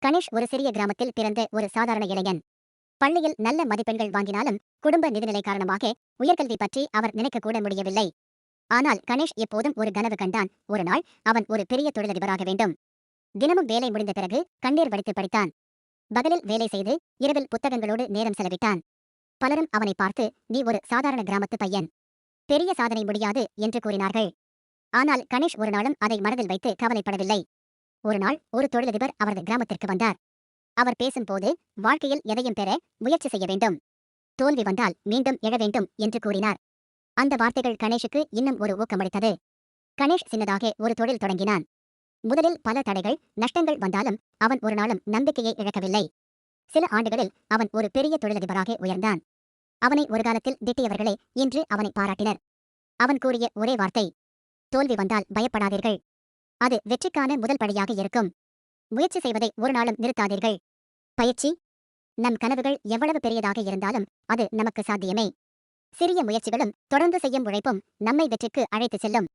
கணேஷ் ஒரு சிறிய கிராமத்தில் பிறந்த ஒரு சாதாரண இளைஞன். பள்ளியில் நல்ல மதிப்பெண்கள் வாங்கினாலும் குடும்ப நிதிநிலை காரணமாக உயர்கல்வி பற்றி அவர் நினைக்கக்கூட முடியவில்லை. ஆனால் கணேஷ் எப்போதும் ஒரு கனவு கண்டான். ஒரு நாள் அவன் ஒரு பெரிய தொழிலதிபராக வேண்டும். தினமும் வேலை முடிந்த பிறகு கண்ணீர் வடித்து படித்தான். பகலில் வேலை செய்து இரவில் புத்தகங்களோடு நேரம் செலவிட்டான். பலரும் அவனை பார்த்து, நீ ஒரு சாதாரண கிராமத்து பையன், பெரிய சாதனை முடியாது என்று கூறினார்கள். ஆனால் கணேஷ் ஒரு நாளும் அதை மனதில் வைத்து கவலைப்படவில்லை. ஒரு நாள் ஒரு தொழிலதிபர் அவரது கிராமத்திற்கு வந்தார். அவர் பேசும்போது, வாழ்க்கையில் எதையும் பெற முயற்சி செய்ய வேண்டும், தோல்வி வந்தால் மீண்டும் எழ வேண்டும் என்று கூறினார். அந்த வார்த்தைகள் கணேஷுக்கு இன்னும் ஒரு ஊக்கமளித்தது. கணேஷ் சின்னதாக ஒரு தொழில் தொடங்கினான். முதலில் பல தடைகள் நஷ்டங்கள் வந்தாலும் அவன் ஒரு நாளும் நம்பிக்கையை இழக்கவில்லை. சில ஆண்டுகளில் அவன் ஒரு பெரிய தொழிலதிபராக உயர்ந்தான். அவனை ஒரு காலத்தில் திட்டியவர்களே இன்று அவனை பாராட்டினர். அவன் கூறிய ஒரே வார்த்தை, தோல்வி வந்தால் பயப்படாதீர்கள், அது வெற்றிக்கான முதல் படியாக இருக்கும். முயற்சி செய்வதை ஒரு நாளும் நிறுத்தாதீர்கள். பயிற்சி. நம் கனவுகள் எவ்வளவு பெரியதாக இருந்தாலும் அது நமக்கு சாத்தியமே. சிறிய முயற்சிகளும் தொடர்ந்து செய்யும் உழைப்பும் நம்மை வெற்றிக்கு அழைத்து செல்லும்.